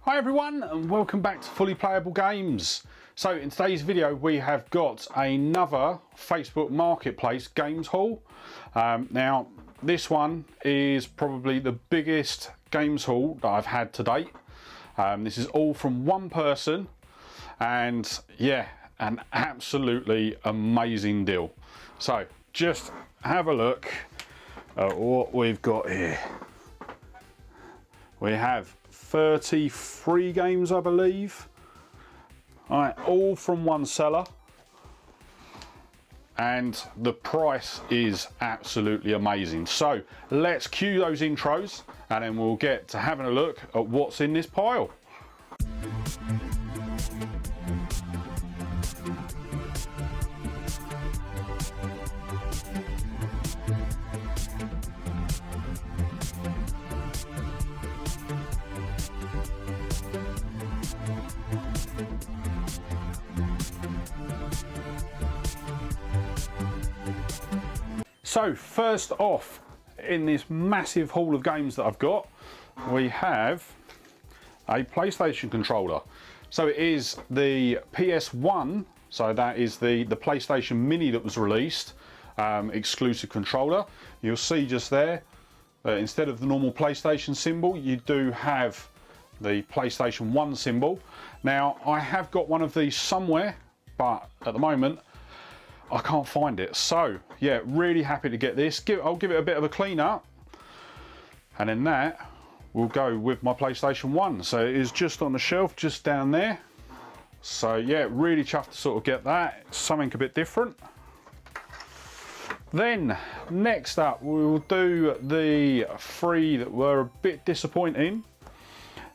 Hi everyone and welcome back to Fully Playable Games. So in today's video we have got another Facebook Marketplace games haul. Now this one is probably the biggest games haul that I've had to date. This is all from one person and yeah, an absolutely amazing deal. So just have a look at what we've got here. We have 33 games, I believe. All from one seller. And the price is absolutely amazing. So let's cue those intros and then we'll get to having a look at what's in this pile. So first off, in this massive haul of games that I've got, we have a PlayStation controller. So it is the PS1, so that is the PlayStation Mini that was released, exclusive controller. You'll see just there, instead of the normal PlayStation symbol, you do have the PlayStation 1 symbol. Now, I have got one of these somewhere, but at the moment, I can't find it. So yeah, really happy to get this. I'll give it a bit of a clean up and then that will go with my PlayStation 1. So it is just on the shelf just down there. So yeah, really chuffed to sort of get that. It's something a bit different. Then next up we'll do the three that were a bit disappointing,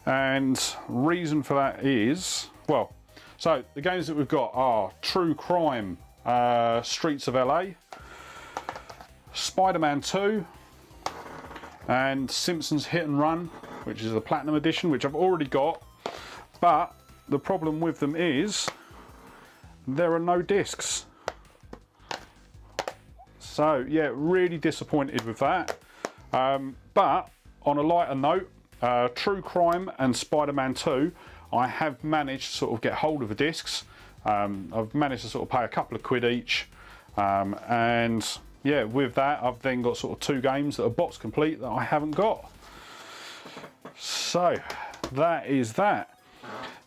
and reason for that is, well, so the games that we've got are True Crime Streets of LA, Spider-Man 2 and Simpsons Hit and Run, which is the Platinum Edition, which I've already got, but the problem with them is there are no discs. So yeah, really disappointed with that. But on a lighter note, True Crime and Spider-Man 2, I have managed to sort of get hold of the discs. I've managed to sort of pay a couple of quid each, and yeah, with that I've then got sort of two games that are box complete that I haven't got. So that is that.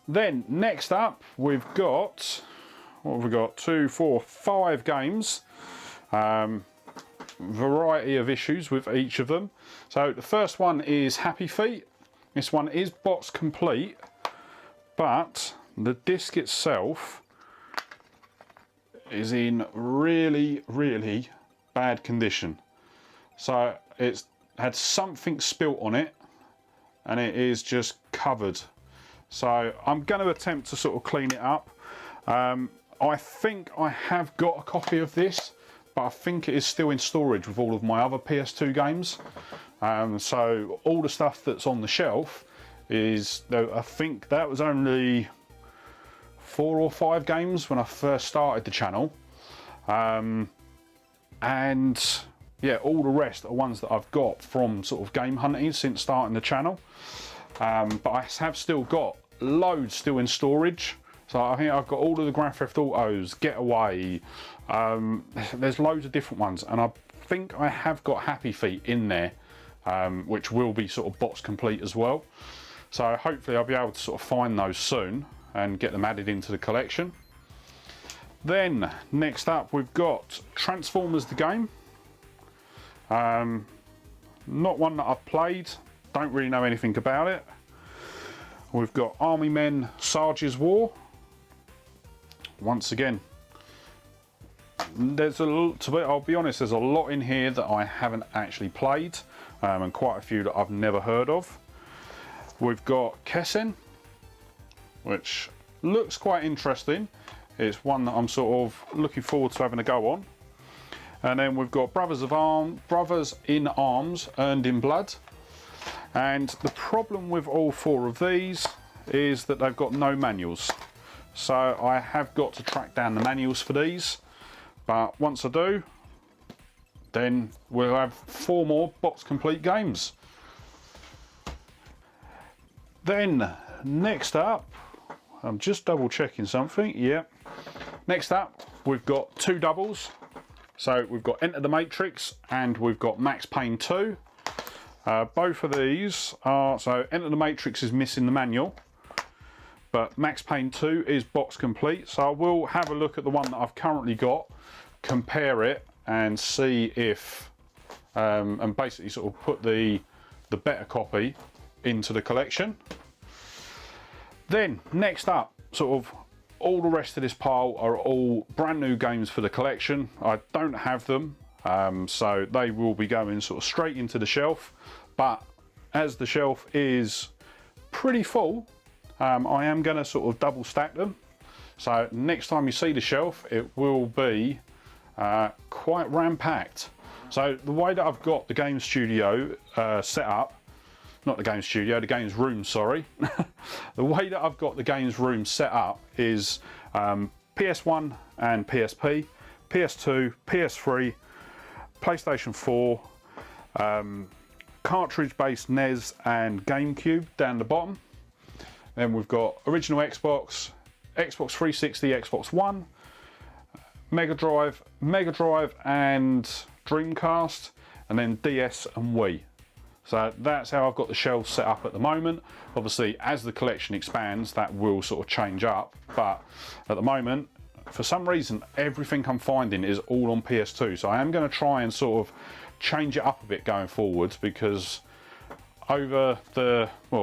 Then next up we've got, what have we got, 2, 4, 5 games, variety of issues with each of them. So the first one is Happy Feet. This one is box complete, but the disc itself is in really bad condition. So it's had something spilt on it and it is just covered. So I'm going to attempt to sort of clean it up. I think I have got a copy of this, but I think it is still in storage with all of my other PS2 games. So all the stuff that's on the shelf is, I think that was only 4 or 5 games when I first started the channel, and yeah, all the rest are ones that I've got from sort of game hunting since starting the channel, but I have still got loads still in storage. So I think I've got all of the Grand Theft Autos, Getaway, there's loads of different ones, and I think I have got Happy Feet in there, which will be sort of box complete as well. So hopefully I'll be able to sort of find those soon and get them added into the collection. Then next up we've got Transformers the game. Not one that I've played, don't really know anything about it. We've got Army Men Sarge's War. Once again, there's I'll be honest, there's a lot in here that I haven't actually played, and quite a few that I've never heard of. We've got Kessen, which looks quite interesting. It's one that I'm sort of looking forward to having a go on. And then we've got Brothers in Arms, Earned in Blood. And the problem with all 4 of these is that they've got no manuals. So I have got to track down the manuals for these. But once I do, then we'll have 4 more box complete games. Then next up, I'm just double checking something. Yep. Next up, we've got two doubles. So we've got Enter the Matrix and we've got Max Payne 2. Both of these are, so Enter the Matrix is missing the manual, but Max Payne 2 is box complete. So I will have a look at the one that I've currently got, compare it and see if, and basically sort of put the better copy into the collection. Then next up, sort of all the rest of this pile are all brand new games for the collection. I don't have them, so they will be going sort of straight into the shelf. But as the shelf is pretty full, I am going to sort of double stack them. So next time you see the shelf, it will be quite ram-packed. So the way that I've got the game studio set up, not the game studio, the games room, sorry. The way that I've got the games room set up is PS1 and PSP, PS2, PS3, PlayStation 4, cartridge-based NES and GameCube down the bottom. Then we've got original Xbox, Xbox 360, Xbox One, Mega Drive and Dreamcast, and then DS and Wii. So that's how I've got the shelves set up at the moment. Obviously, as the collection expands, that will sort of change up. But at the moment, for some reason, everything I'm finding is all on PS2. So I am going to try and sort of change it up a bit going forwards, because over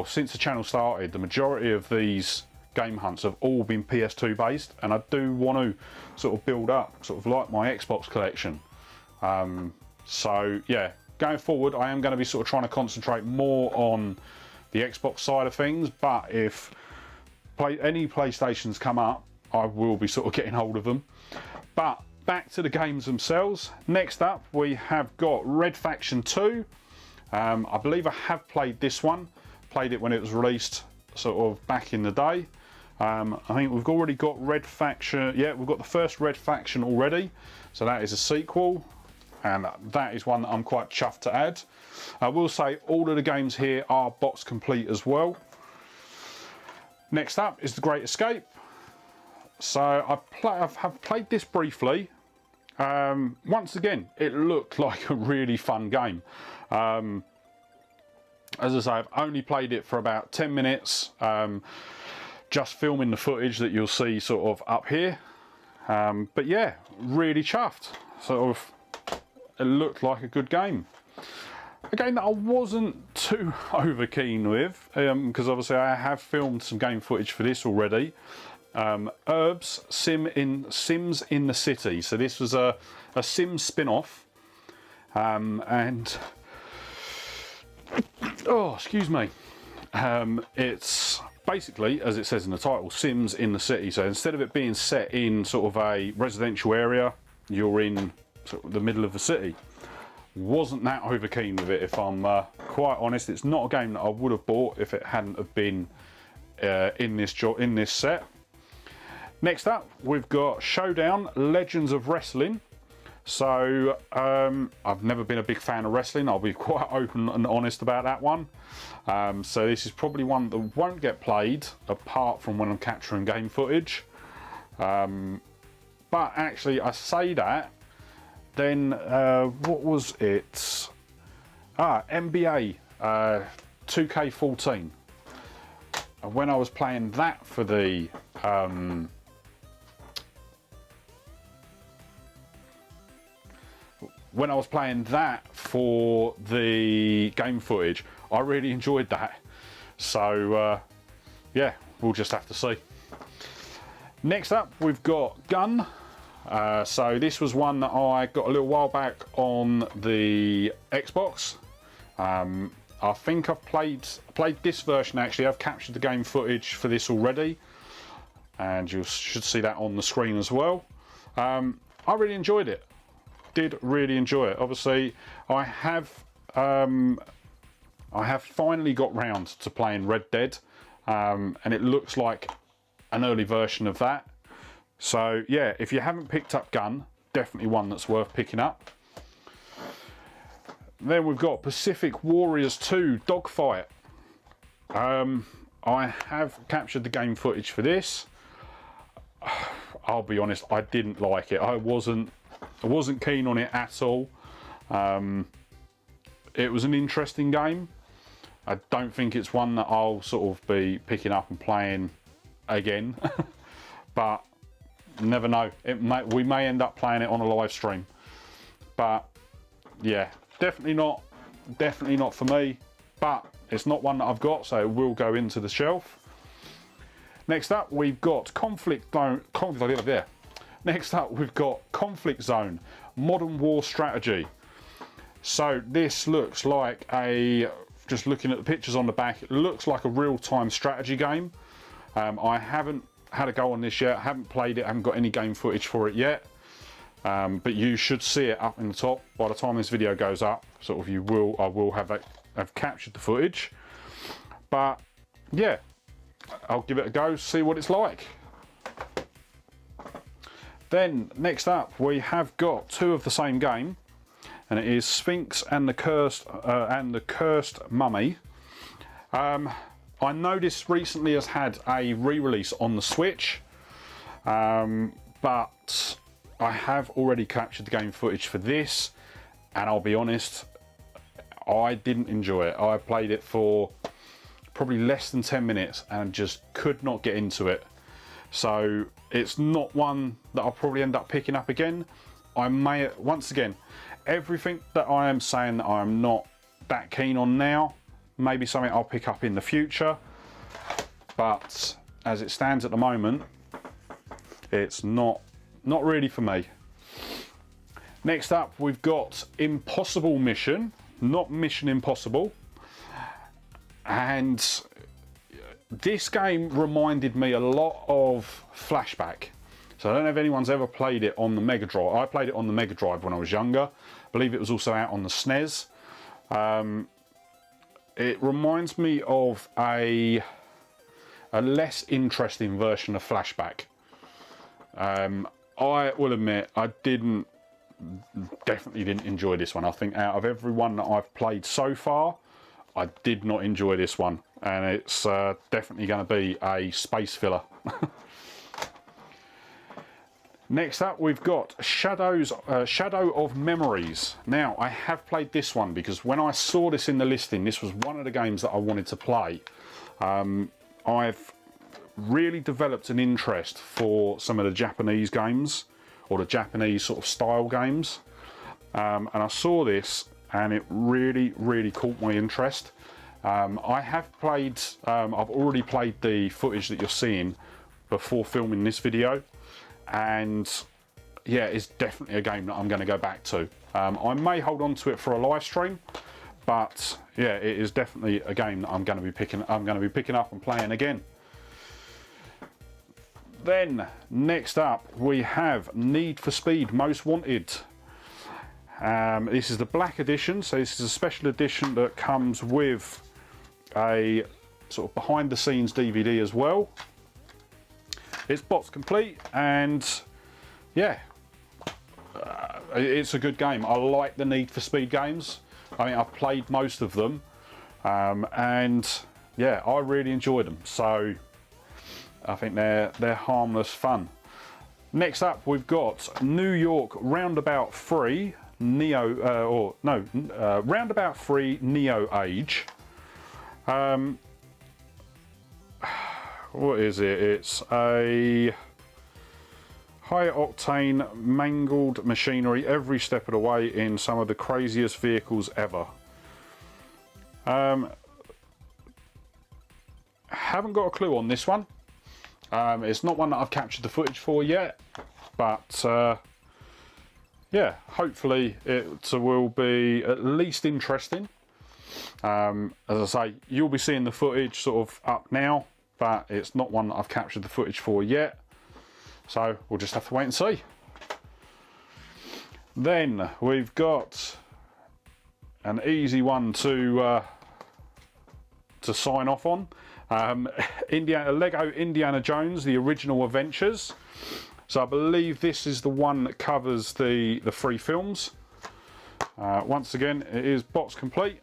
since the channel started, the majority of these game hunts have all been PS2 based, and I do want to sort of build up sort of like my Xbox collection. So yeah, going forward, I am going to be sort of trying to concentrate more on the Xbox side of things, but if any PlayStations come up, I will be sort of getting hold of them. But back to the games themselves. Next up, we have got Red Faction 2. I believe I have played this one. Played it when it was released sort of back in the day. I think we've already got Red Faction. Yeah, we've got the first Red Faction already. So that is a sequel. And that is one that I'm quite chuffed to add. I will say all of the games here are box complete as well. Next up is The Great Escape. So I have played this briefly. Once again, it looked like a really fun game. As I say, I've only played it for about 10 minutes, just filming the footage that you'll see sort of up here. But yeah, really chuffed. Sort of, it looked like a good game. A game that I wasn't too over keen with, because obviously I have filmed some game footage for this already. Herbs Sims in the City. So this was a Sims spin-off, and oh, excuse me. It's basically, as it says in the title, Sims in the City. So instead of it being set in sort of a residential area, you're in sort of the middle of the city. Wasn't that over keen with it, if I'm quite honest. It's not a game that I would have bought if it hadn't have been in this set. Next up, we've got Showdown Legends of Wrestling. So I've never been a big fan of wrestling. I'll be quite open and honest about that one. So this is probably one that won't get played apart from when I'm capturing game footage. But actually, I say that, then what was it? NBA 2K14. And when I was playing that for the game footage, I really enjoyed that. So yeah, we'll just have to see. Next up, we've got Gun. So this was one that I got a little while back on the Xbox. I think I've played this version actually. I've captured the game footage for this already, and you should see that on the screen as well. I really enjoyed it. Did really enjoy it. Obviously, I have finally got round to playing Red Dead, and it looks like an early version of that. So yeah, if you haven't picked up Gun, definitely one that's worth picking up. Then we've got Pacific Warriors 2 Dogfight. I have captured the game footage for this. I'll be honest, I didn't like it. I wasn't keen on it at all. It was an interesting game. I don't think it's one that I'll sort of be picking up and playing again. But never know. We may end up playing it on a live stream. But yeah, definitely not for me. But it's not one that I've got, so it will go into the shelf. Next up, we've got Conflict Zone, Modern War Strategy. So this looks like just looking at the pictures on the back, it looks like a real-time strategy game. I haven't had a go on this yet, haven't played it, haven't got any game footage for it yet. But you should see it up in the top by the time this video goes up. Sort of I will have captured the footage. But yeah, I'll give it a go, see what it's like. Then next up, we have got two of the same game, and it is Sphinx and the Cursed Mummy. I know this recently has had a re-release on the Switch, but I have already captured the game footage for this, and I'll be honest, I didn't enjoy it. I played it for probably less than 10 minutes and just could not get into it. So it's not one that I'll probably end up picking up again. I may, once again, everything that I am saying that I'm not that keen on now, maybe something I'll pick up in the future. But as it stands at the moment, it's not really for me. Next up, we've got Impossible Mission, not Mission Impossible. And this game reminded me a lot of Flashback. So I don't know if anyone's ever played it on the Mega Drive. I played it on the Mega Drive when I was younger. I believe it was also out on the SNES. It reminds me of a less interesting version of Flashback. I will admit, I definitely didn't enjoy this one. I think out of every one that I've played so far, I did not enjoy this one, and it's definitely going to be a space filler. Next up, we've got Shadow of Memories. Now, I have played this one because when I saw this in the listing, this was one of the games that I wanted to play. I've really developed an interest for some of the Japanese games, or the Japanese sort of style games. And I saw this, and it really caught my interest. I have played, I've already played the footage that you're seeing before filming this video, and yeah, it's definitely a game that I'm going to go back to. I may hold on to it for a live stream, but yeah, it is definitely a game that I'm going to be picking up and playing again. Then next up, we have Need for Speed Most Wanted. This is the black edition, so this is a special edition that comes with a sort of behind the scenes DVD as well. It's box complete, and yeah, it's a good game. I like the Need for Speed games. I mean, I've played most of them, and yeah, I really enjoy them. So I think they're harmless fun. Next up, we've got New York Roundabout 3 Roundabout 3 Neo Age. What is it? It's a high-octane mangled machinery every step of the way in some of the craziest vehicles ever. Haven't got a clue on this one. It's not one that I've captured the footage for yet, but yeah, hopefully it will be at least interesting. As I say, you'll be seeing the footage sort of up now, but it's not one that I've captured the footage for yet, so we'll just have to wait and see. Then we've got an easy one to sign off on. Lego Indiana Jones, the original Adventures. So I believe this is the one that covers the 3 films. Once again, it is box complete,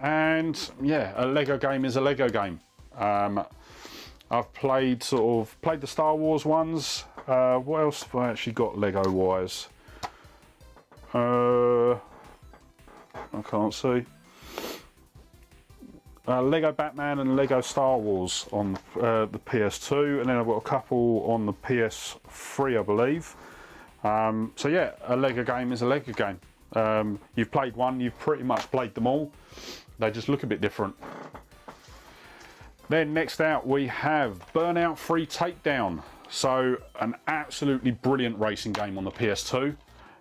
And yeah, a Lego game is a Lego game. I've played the Star Wars ones. What else have I actually got Lego wise? I can't see. Lego Batman and Lego Star Wars on the PS2, and then I've got a couple on the PS3, I believe. So yeah, a Lego game is a Lego game. You've played one, you've pretty much played them all. They just look a bit different. Then next out we have Burnout Free Takedown. So an absolutely brilliant racing game on the PS2.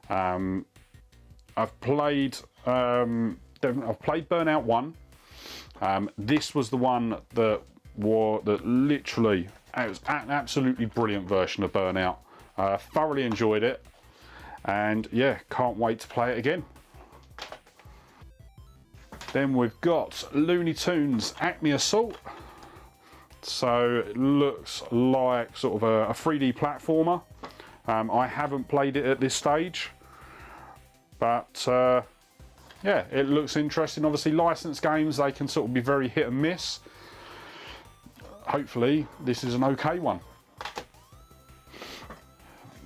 I've played Burnout 1. This was the one that literally, it was an absolutely brilliant version of Burnout. Thoroughly enjoyed it, and yeah, can't wait to play it again. Then we've got Looney Tunes Acme Assault. So it looks like sort of a 3D platformer. I haven't played it at this stage, but yeah, it looks interesting. Obviously, licensed games, they can sort of be very hit and miss. Hopefully, this is an okay one.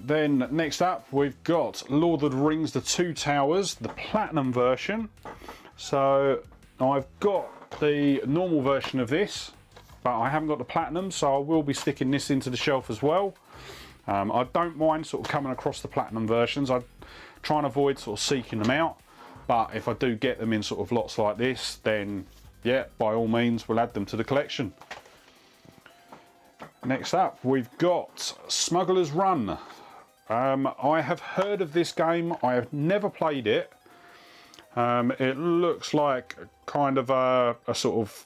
Then next up, we've got Lord of the Rings: The Two Towers, the Platinum version. So I've got the normal version of this, but I haven't got the Platinum, so I will be sticking this into the shelf as well. I don't mind sort of coming across the Platinum versions. I try and avoid sort of seeking them out. But if I do get them in sort of lots like this, then yeah, by all means, we'll add them to the collection. Next up, we've got Smuggler's Run. I have heard of this game. I have never played it. It looks like kind of a sort of...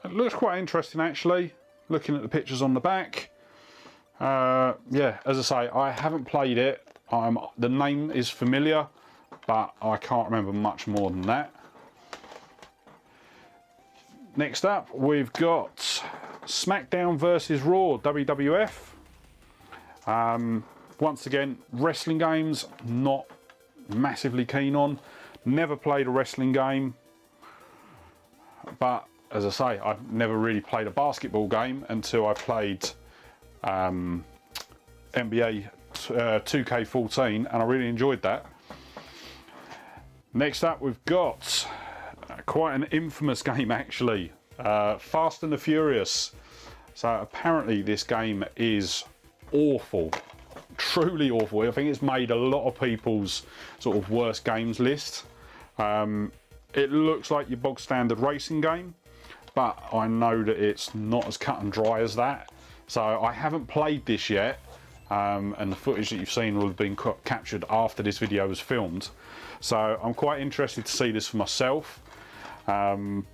It looks quite interesting, actually, looking at the pictures on the back. Yeah, as I say, I haven't played it. The name is familiar, but I can't remember much more than that. Next up, we've got SmackDown vs Raw WWF. Once again, wrestling games, not massively keen on. Never played a wrestling game, but as I say, I've never really played a basketball game until I played NBA 2K14, and I really enjoyed that. Next up, we've got quite an infamous game, actually, Fast and the Furious. So apparently this game is awful, truly awful. I think it's made a lot of people's sort of worst games list. It looks like your bog standard racing game, but I know that it's not as cut and dry as that. So I haven't played this yet, and the footage that you've seen will have been captured after this video was filmed. So I'm quite interested to see this for myself. And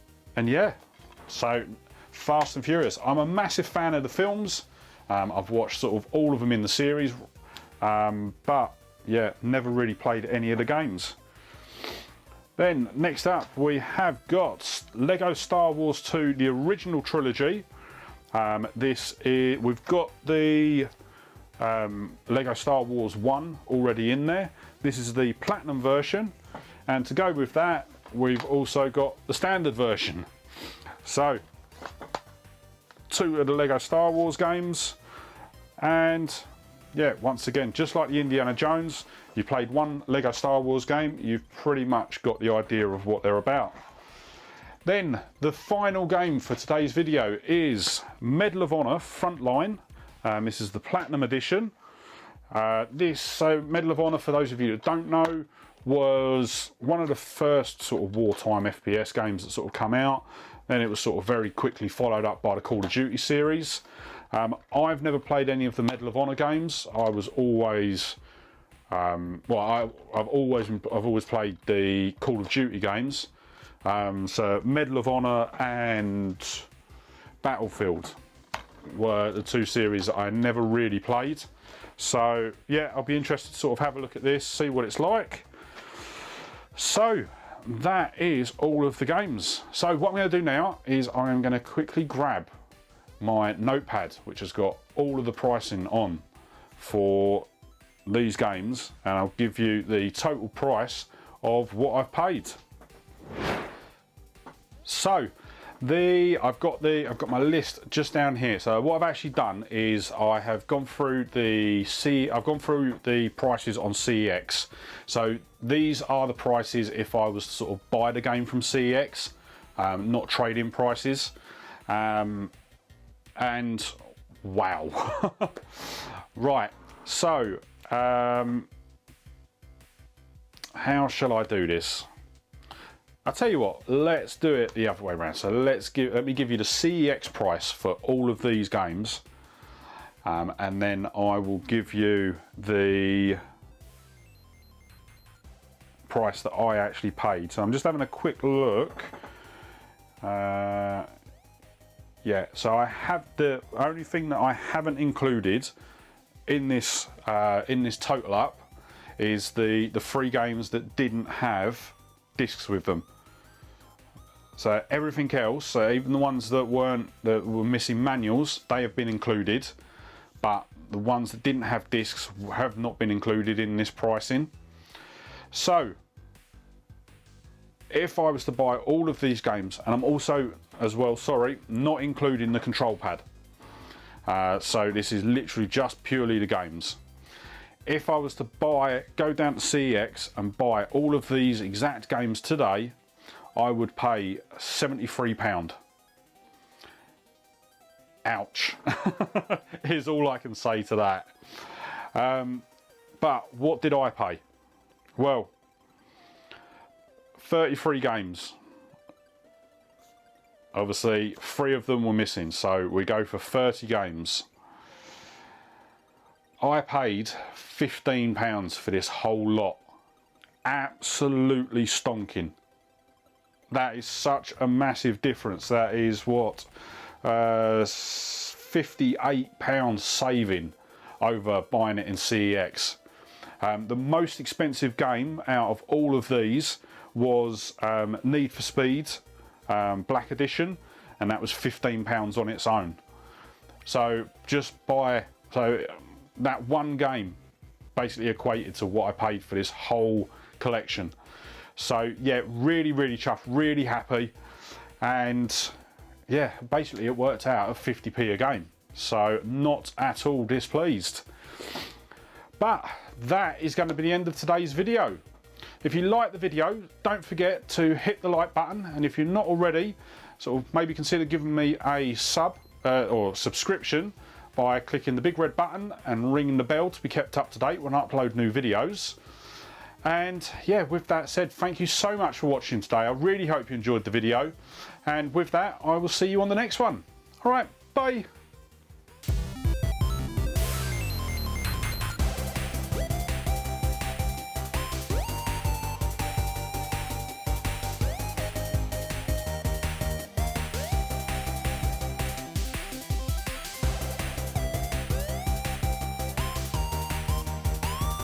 yeah, so Fast and Furious. I'm a massive fan of the films. I've watched sort of all of them in the series, but yeah, never really played any of the games. Then next up, we have got Lego Star Wars 2, the original trilogy. We've got the Lego Star Wars 1 already in there. This is the Platinum version, and to go with that, we've also got the standard version. So, 2 of the Lego Star Wars games, and yeah, once again, just like the Indiana Jones, you played one Lego Star Wars game, you've pretty much got the idea of what they're about. Then, the final game for today's video is Medal of Honor Frontline. This is the Platinum Edition. Medal of Honor, for those of you that don't know, was one of the first sort of wartime FPS games that sort of come out. Then it was sort of very quickly followed up by the Call of Duty series. I've never played any of the Medal of Honor games. I was always, I've always played the Call of Duty games. So Medal of Honor and Battlefield were the 2 series that I never really played. So yeah, I'll be interested to sort of have a look at this, see what it's like. So that is all of the games. So what I'm going to do now is I'm going to quickly grab my notepad, which has got all of the pricing on for these games, and I'll give you the total price of what I've paid. So I've got my list just down here. So what I've actually done is I have gone through the prices on CEX. So these are the prices if I was to sort of buy the game from CEX, not trade-in prices. And wow. Right, so how shall I do this? I'll tell you what, let's do it the other way around. So let me give you the CEX price for all of these games, and then I will give you the price that I actually paid. So I'm just having a quick look. Yeah, so I have the only thing that I haven't included in this total up is the 3 games that didn't have discs with them. So everything else, so even the ones that were missing manuals, they have been included, but the ones that didn't have discs have not been included in this pricing. So if I was to buy all of these games, and I'm also as well, sorry, not including the control pad, so this is literally just purely the games. If I was to go down to CEX and buy all of these exact games today, I would pay £73. Ouch, is all I can say to that. But what did I pay? Well, 33 games. Obviously, 3 of them were missing, so we go for 30 games. I paid £15 for this whole lot. Absolutely stonking. That is such a massive difference. That is what, £58 saving over buying it in CEX. The most expensive game out of all of these was Need for Speed Black Edition, and that was £15 on its own. So that one game basically equated to what I paid for this whole collection. So yeah, really chuffed, really happy, and yeah, basically it worked out at 50p a game, so not at all displeased. But that is going to be the end of today's video. If you like the video, don't forget to hit the like button, and if you're not already, sort of maybe consider giving me a sub or subscription by clicking the big red button and ringing the bell to be kept up to date when I upload new videos. And yeah, with that said, thank you so much for watching today. I really hope you enjoyed the video, and with that, I will see you on the next one. All right, bye.